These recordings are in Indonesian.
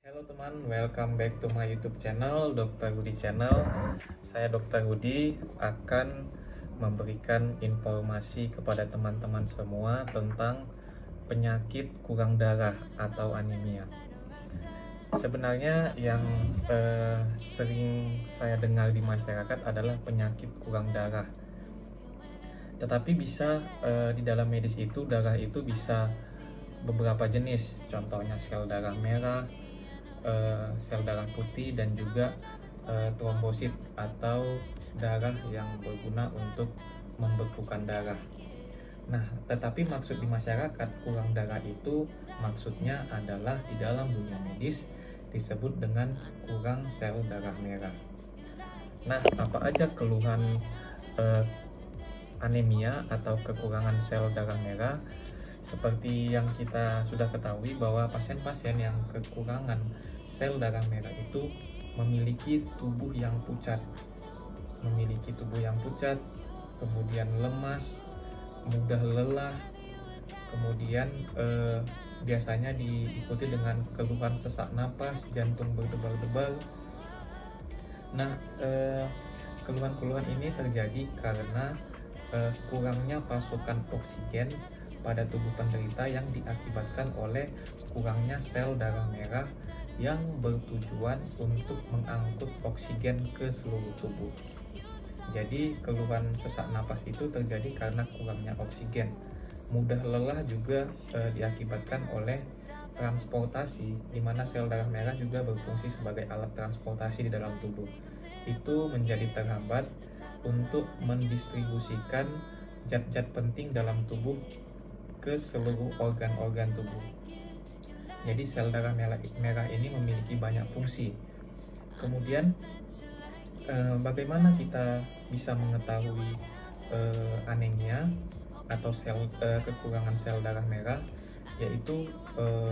Halo teman, welcome back to my YouTube channel, Dr. Hudi Channel. Saya Dr. Hudi akan memberikan informasi kepada teman-teman semua tentang penyakit kurang darah atau anemia. Sebenarnya yang sering saya dengar di masyarakat adalah penyakit kurang darah. Tetapi bisa di dalam medis itu darah itu bisa beberapa jenis, contohnya sel darah merah, sel darah putih, dan juga trombosit atau darah yang berguna untuk membekukan darah. Nah, tetapi maksud di masyarakat kurang darah itu maksudnya adalah di dalam dunia medis disebut dengan kurang sel darah merah. Nah, apa aja keluhan anemia atau kekurangan sel darah merah? Seperti yang kita sudah ketahui bahwa pasien-pasien yang kekurangan sel darah merah itu memiliki tubuh yang pucat, kemudian lemas, mudah lelah, kemudian biasanya diikuti dengan keluhan sesak napas, jantung berdebar-debar. Nah, keluhan-keluhan ini terjadi karena kurangnya pasokan oksigen pada tubuh penderita yang diakibatkan oleh kurangnya sel darah merah yang bertujuan untuk mengangkut oksigen ke seluruh tubuh. Jadi keluhan sesak napas itu terjadi karena kurangnya oksigen. Mudah lelah juga diakibatkan oleh transportasi, di mana sel darah merah juga berfungsi sebagai alat transportasi di dalam tubuh. Itu menjadi terhambat untuk mendistribusikan zat-zat penting dalam tubuh ke seluruh organ-organ tubuh. Jadi sel darah merah ini memiliki banyak fungsi. Kemudian bagaimana kita bisa mengetahui anemia atau kekurangan sel darah merah? Yaitu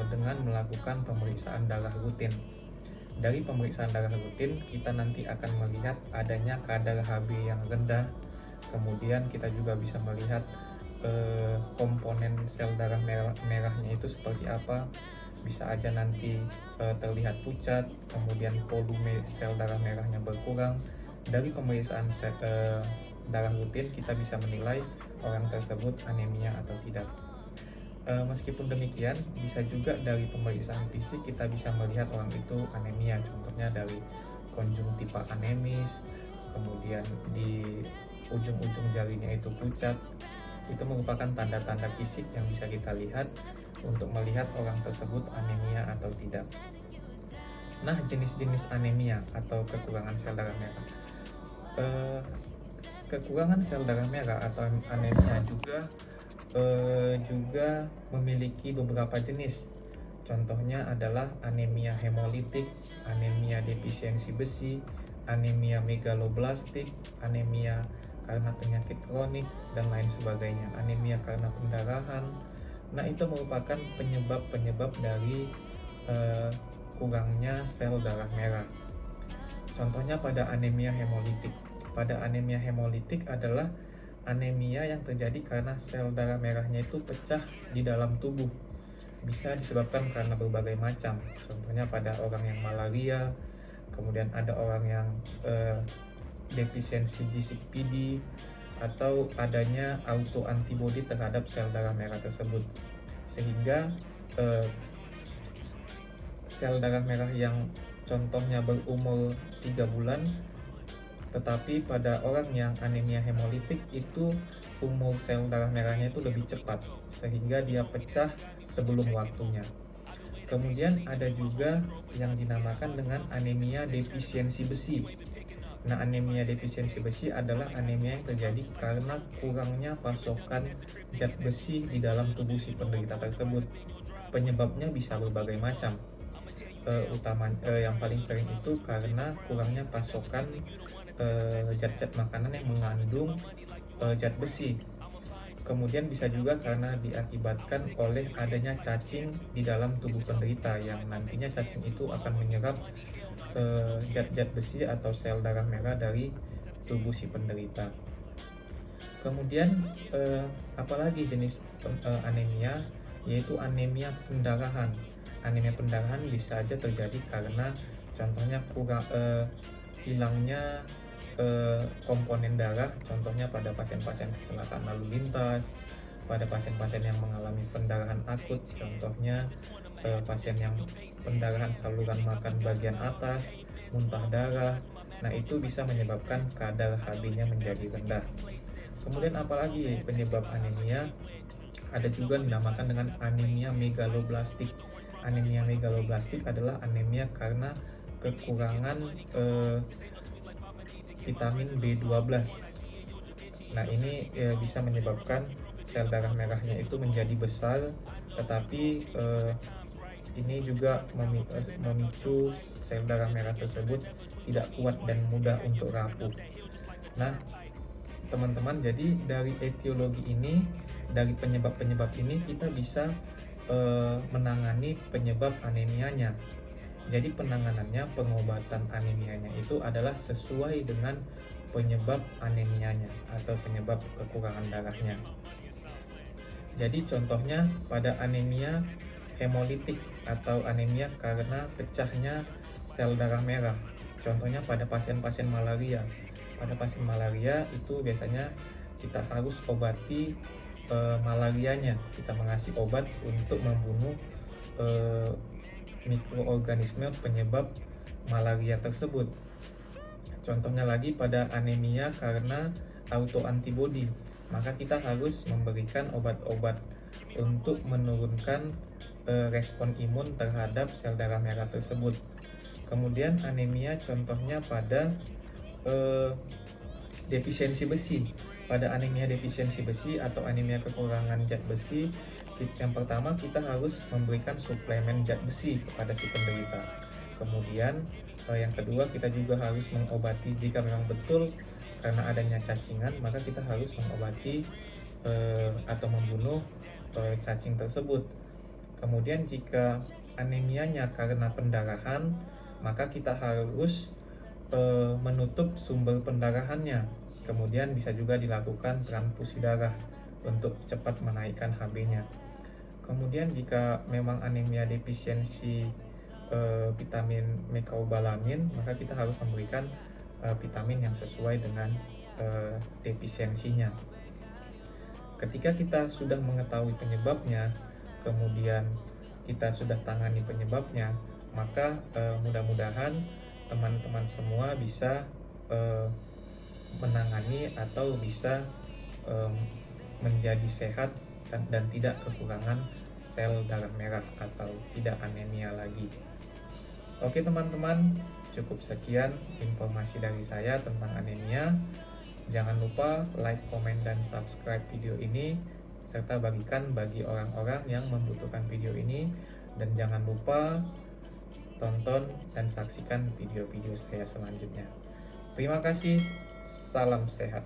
dengan melakukan pemeriksaan darah rutin. Dari pemeriksaan darah rutin kita nanti akan melihat adanya kadar Hb yang rendah. Kemudian kita juga bisa melihat komponen sel darah merahnya itu seperti apa. Bisa aja nanti terlihat pucat, kemudian volume sel darah merahnya berkurang. Dari pemeriksaan darah rutin kita bisa menilai orang tersebut anemia atau tidak. Meskipun demikian, bisa juga dari pemeriksaan fisik kita bisa melihat orang itu anemia. Contohnya dari konjungtiva anemis, kemudian di ujung-ujung jarinya itu pucat. Itu merupakan tanda-tanda fisik yang bisa kita lihat untuk melihat orang tersebut anemia atau tidak. Nah, jenis-jenis anemia atau kekurangan sel darah merah. Kekurangan sel darah merah atau anemia juga memiliki beberapa jenis. Contohnya adalah anemia hemolitik, anemia defisiensi besi, anemia megaloblastik, anemia karena penyakit kronik, dan lain sebagainya. Anemia karena pendarahan. Nah, itu merupakan penyebab-penyebab dari kurangnya sel darah merah. Contohnya pada anemia hemolitik. Pada anemia hemolitik adalah anemia yang terjadi karena sel darah merahnya itu pecah di dalam tubuh. Bisa disebabkan karena berbagai macam. Contohnya pada orang yang malaria, kemudian ada orang yang defisiensi G6PD, atau adanya autoantibody terhadap sel darah merah tersebut. Sehingga sel darah merah yang contohnya berumur 3 bulan, tetapi pada orang yang anemia hemolitik itu umur sel darah merahnya itu lebih cepat, sehingga dia pecah sebelum waktunya. Kemudian ada juga yang dinamakan dengan anemia defisiensi besi. Nah, anemia defisiensi besi adalah anemia yang terjadi karena kurangnya pasokan zat besi di dalam tubuh si penderita tersebut. Penyebabnya bisa berbagai macam. Yang paling sering itu karena kurangnya pasokan zat-zat makanan yang mengandung zat besi. Kemudian bisa juga karena diakibatkan oleh adanya cacing di dalam tubuh penderita, yang nantinya cacing itu akan menyerap zat-zat besi atau sel darah merah dari tubuh si penderita. Kemudian apalagi jenis anemia, yaitu anemia pendarahan. anemia pendarahan bisa saja terjadi karena contohnya hilangnya komponen darah, contohnya pada pasien-pasien kecelakaan lalu lintas, pada pasien-pasien yang mengalami pendarahan akut, contohnya pasien yang pendarahan saluran makan bagian atas, muntah darah. Nah, itu bisa menyebabkan kadar Hb-nya menjadi rendah. Kemudian apalagi penyebab anemia? Ada juga dinamakan dengan anemia megaloblastik. Anemia megaloblastik adalah anemia karena kekurangan vitamin B12. Nah, ini bisa menyebabkan sel darah merahnya itu menjadi besar, tetapi ini juga memicu sel darah merah tersebut tidak kuat dan mudah untuk rapuh. Nah, teman-teman, jadi dari etiologi ini, dari penyebab-penyebab ini kita bisa menangani penyebab anemianya. Jadi penanganannya, pengobatan anemianya itu adalah sesuai dengan penyebab anemianya atau penyebab kekurangan darahnya. Jadi contohnya pada anemia hemolitik atau anemia karena pecahnya sel darah merah. Contohnya pada pasien-pasien malaria. Pada pasien malaria itu biasanya kita harus obati malarianya. Kita mengasih obat untuk membunuh mikroorganisme penyebab malaria tersebut. Contohnya lagi pada anemia karena autoantibodi, maka kita harus memberikan obat-obat untuk menurunkan respon imun terhadap sel darah merah tersebut. Kemudian anemia contohnya pada defisiensi besi. Pada anemia defisiensi besi atau anemia kekurangan zat besi, yang pertama kita harus memberikan suplemen zat besi kepada si penderita. Kemudian yang kedua, kita juga harus mengobati jika memang betul karena adanya cacingan, maka kita harus mengobati atau membunuh cacing tersebut. Kemudian jika anemianya karena pendarahan, maka kita harus menutup sumber pendarahannya. Kemudian bisa juga dilakukan transfusi darah untuk cepat menaikkan Hb-nya. Kemudian jika memang anemia defisiensi vitamin mecobalamin, maka kita harus memberikan vitamin yang sesuai dengan defisiensinya. Ketika kita sudah mengetahui penyebabnya, kemudian kita sudah tangani penyebabnya, maka mudah-mudahan teman-teman semua bisa menangani atau bisa menjadi sehat dan tidak kekurangan sel darah merah atau tidak anemia lagi. Oke teman-teman, cukup sekian informasi dari saya tentang anemia. Jangan lupa like, komen, dan subscribe video ini, serta bagikan bagi orang-orang yang membutuhkan video ini. Dan jangan lupa tonton dan saksikan video-video saya selanjutnya. Terima kasih, salam sehat.